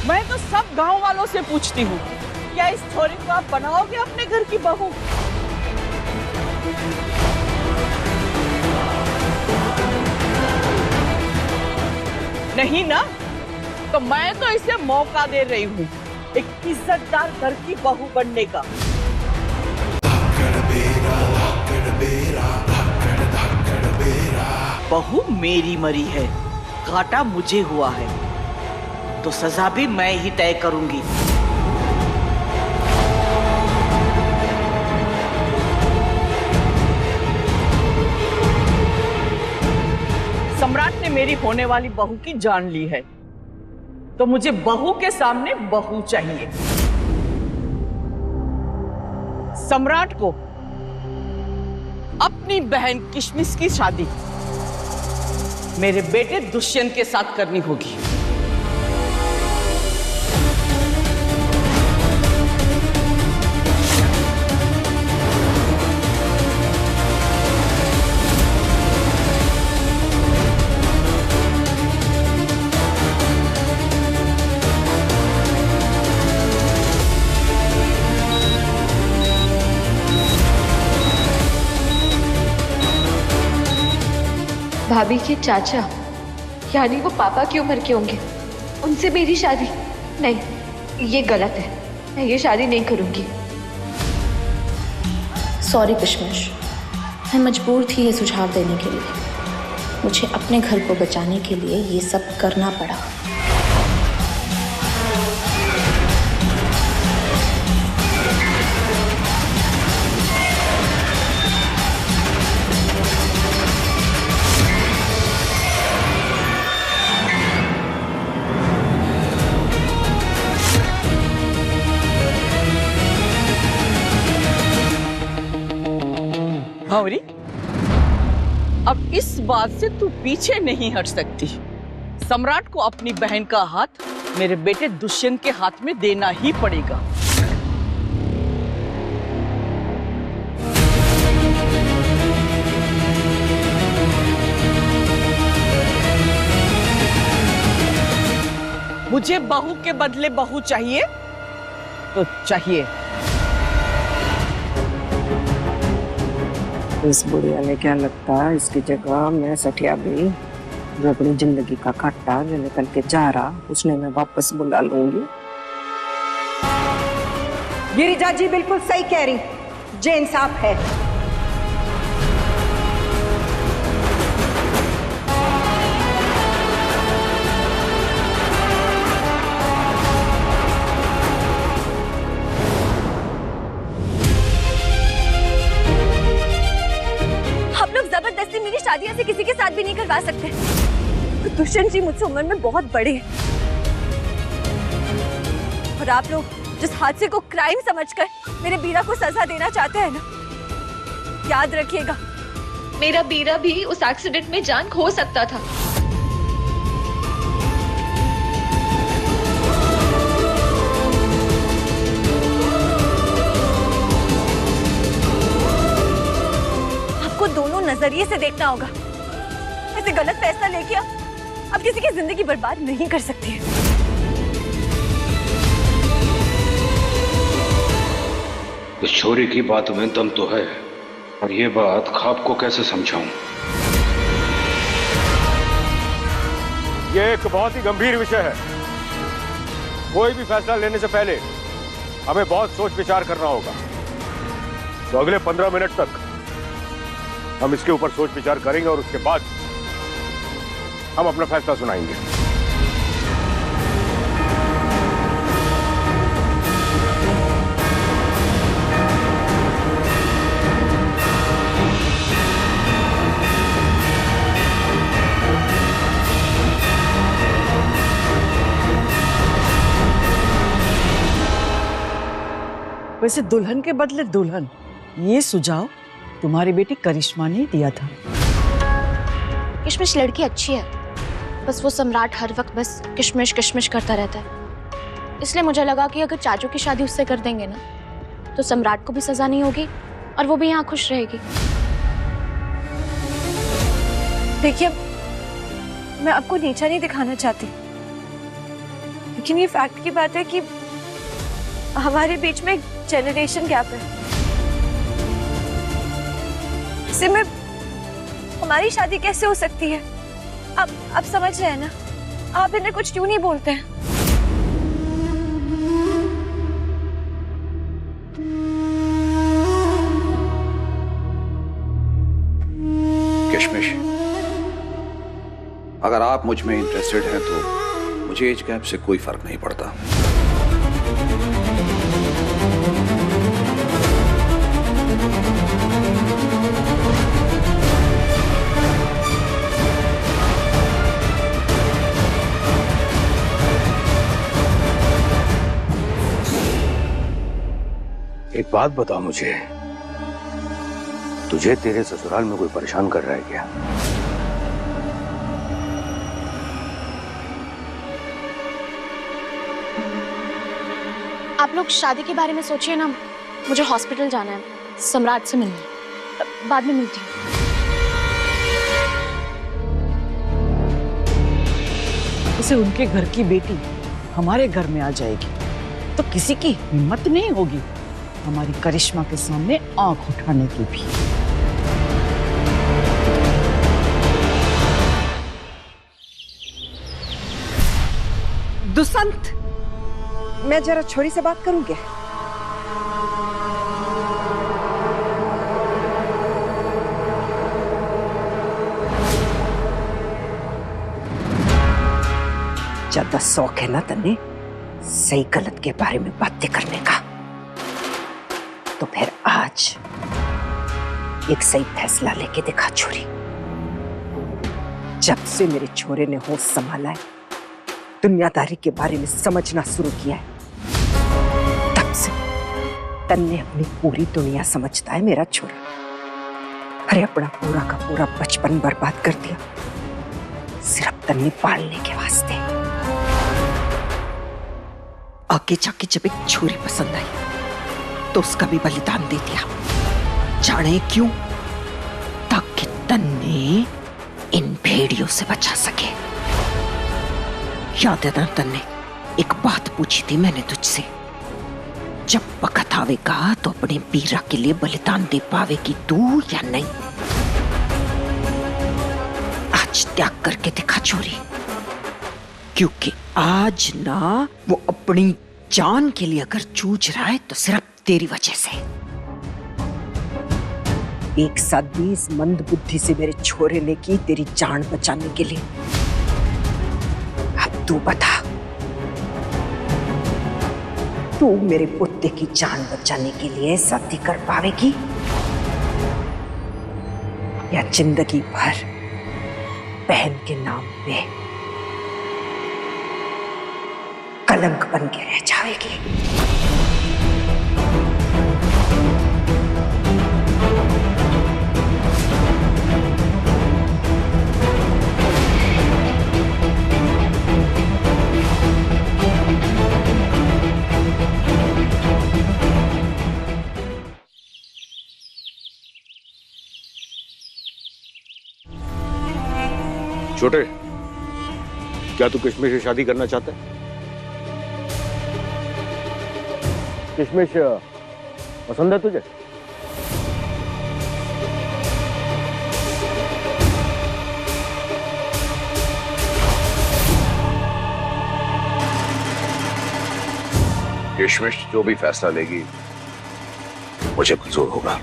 मैं तो सब गांव वालों से पूछती हूँ, क्या इस छोरी को आप बनाओगे अपने घर की बहू? नहीं ना, तो मैं तो इसे मौका दे रही हूँ एक इज्जतदार घर की बहू बनने का। बहू मेरी मरी है, घाटा मुझे हुआ है, तो सजा भी मैं ही तय करूंगी। सम्राट ने मेरी होने वाली बहू की जान ली है, तो मुझे बहू के सामने बहू चाहिए। सम्राट को अपनी बहन किशमिश की शादी मेरे बेटे दुष्यंत के साथ करनी होगी। भाभी के चाचा यानी वो पापा की उम्र के होंगे, उनसे मेरी शादी? नहीं, ये गलत है। मैं ये शादी नहीं करूंगी। सॉरी किशमिश, मैं मजबूर थी ये सुझाव देने के लिए। मुझे अपने घर को बचाने के लिए ये सब करना पड़ा। भंवरी, अब इस बात से तू पीछे नहीं हट सकती। सम्राट को अपनी बहन का हाथ मेरे बेटे दुष्यंत के हाथ में देना ही पड़ेगा। मुझे बहू के बदले बहू चाहिए तो चाहिए। इस बुढ़िया ने क्या लगता है, इसकी जगह मैं सठिया भी जो अपनी जिंदगी का खट्टा जो निकल के जा रहा, उसने मैं वापस बुला लूंगी। गिरिजा जी बिल्कुल सही कह रही, जे इंसाफ है। जबरदस्ती मेरी शादी ऐसे किसी के साथ भी नहीं करवा सकते। दुष्यंत जी मुझसे उम्र में बहुत बड़े हैं और आप लोग जिस हादसे को क्राइम समझकर मेरे बीरा को सजा देना चाहते हैं ना, याद रखिएगा मेरा बीरा भी उस एक्सीडेंट में जान खो सकता था। दोनों नजरिए से देखना होगा। ऐसे गलत फैसला लेके अब किसी की जिंदगी बर्बाद नहीं कर सकती है। इस छोरी की बात में दम तो है, और ये बात ख्वाब को कैसे समझाऊं? ये एक बहुत ही गंभीर विषय है। कोई भी फैसला लेने से पहले हमें बहुत सोच विचार करना होगा। तो अगले 15 मिनट तक हम इसके ऊपर सोच विचार करेंगे और उसके बाद हम अपना फैसला सुनाएंगे। वैसे दुल्हन के बदले दुल्हन, ये सुझाव तुम्हारी बेटी करिश्मा ने दिया था। किशमिश लड़की अच्छी है, बस वो सम्राट हर वक्त बस किशमिश किशमिश करता रहता है। इसलिए मुझे लगा कि अगर चाचू की शादी उससे कर देंगे ना, तो सम्राट को भी सजा नहीं होगी और वो भी यहाँ खुश रहेगी। देखिए, मैं आपको नीचा नहीं दिखाना चाहती, लेकिन ये फैक्ट की बात है कि हमारे बीच में एक जनरेशन गैप है। ऐसे में हमारी शादी कैसे हो सकती है? आप समझ रहे हैं ना? आप इन्हें कुछ क्यों नहीं बोलते हैं? किशमिश, अगर आप मुझ में इंटरेस्टेड हैं तो मुझे एज गैप से कोई फर्क नहीं पड़ता। एक बात बता मुझे, तुझे तेरे ससुराल में कोई परेशान कर रहा है क्या? आप लोग शादी के बारे में सोचिए ना, मुझे हॉस्पिटल जाना है सम्राट से मिलने, बाद में मिलती हूँ। उसे उनके घर की बेटी हमारे घर में आ जाएगी तो किसी की हिम्मत नहीं होगी हमारी करिश्मा के सामने आंख उठाने की भी। दुष्यंत, मैं जरा छोरी से बात करूं क्या? ज्यादा शौक है ना तन्ने सही गलत के बारे में बातें करने का, तो फिर आज एक सही फैसला लेके दिखा छोरी। जब से मेरे छोरे ने होश संभाला है, दुनियादारी के बारे में समझना शुरू किया है, तब से तन्ने अपनी पूरी दुनिया समझता है मेरा छोरा। अरे अपना पूरा का पूरा बचपन बर्बाद कर दिया सिर्फ तन्ने पालने के वास्ते। आगे जाके जब एक छोरी पसंद आई तो उसका भी बलिदान दे दिया। जाने क्यों? ताकि तन्ने इन भेड़ियों से बचा सके। याद है ना तन्ने, एक बात पूछी थी मैंने तुझसे, जब वक्त आवेगा तो अपने बीरा के लिए बलिदान दे पावेगी तू या नहीं? आज त्याग करके दिखा छोरी, क्योंकि आज ना वो अपनी जान के लिए अगर जूझ रहा है तो सिर्फ तेरी वजह से। एक साथ भी इस मंद बुद्धि से मेरे छोरे ने की तेरी जान बचाने के लिए। अब तू बता, तू मेरे पुत्र की जान बचाने के लिए शादी कर पावेगी या जिंदगी भर बहन के नाम पे कलंक बन के रह जाएगी? छोटे, क्या तू किशमिश से शादी करना चाहता है? किशमिश पसंद है तुझे? किशमिश जो भी फैसला लेगी मुझे मंजूर होगा।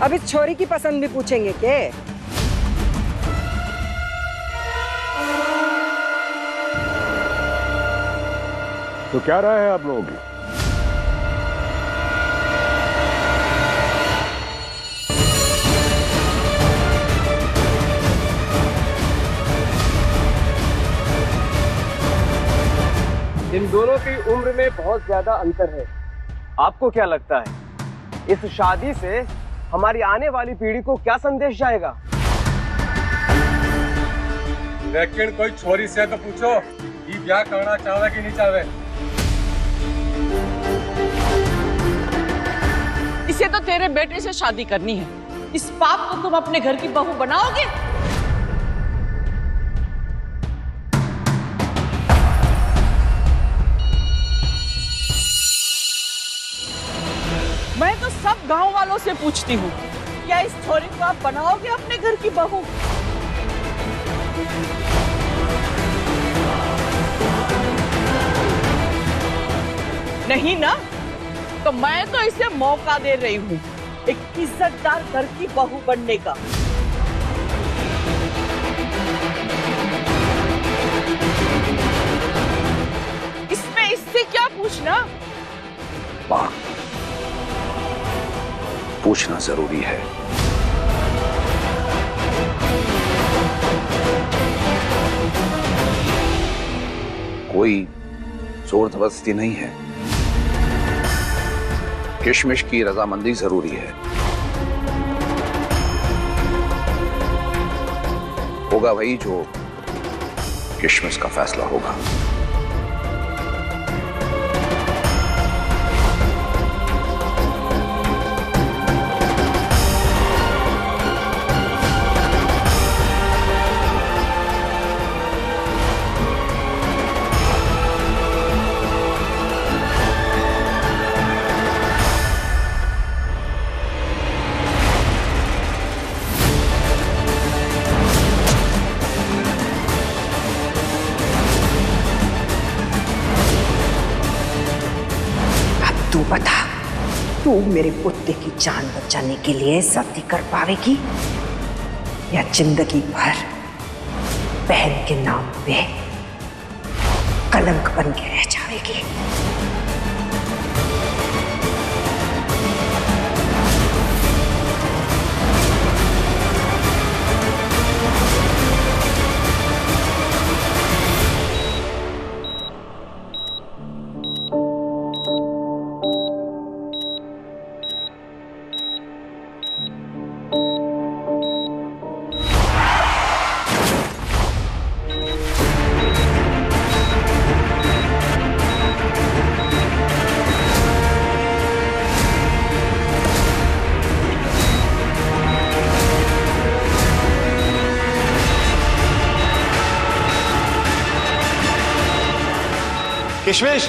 अब इस छोरी की पसंद भी पूछेंगे के? तो क्या राय है आप लोगों की? इन दोनों की उम्र में बहुत ज्यादा अंतर है। आपको क्या लगता है इस शादी से हमारी आने वाली पीढ़ी को क्या संदेश जाएगा? लेकिन कोई छोरी से तो पूछो ये ब्याह करना चाहे कि नहीं चाहे। इसे तो तेरे बेटे से शादी करनी है। इस पाप को तुम अपने घर की बहू बनाओगे? मैं तो सब गांव वालों से पूछती हूँ, क्या इस छोरी को आप बनाओगे अपने घर की बहू? नहीं ना, तो मैं तो इसे मौका दे रही हूँ एक इज्जतदार घर की बहू बनने का। इसमें इससे क्या पूछना? माँ, पूछना जरूरी है। कोई जोर जबरदस्ती नहीं है। किशमिश की रजामंदी जरूरी है। होगा वही जो किशमिश का फैसला होगा। तू बता, तू मेरे कुत्ते की जान बचाने के लिए शादी कर पावेगी या जिंदगी भर बहन के नाम पे कलंक बन के रह जाएगी? किशमिश,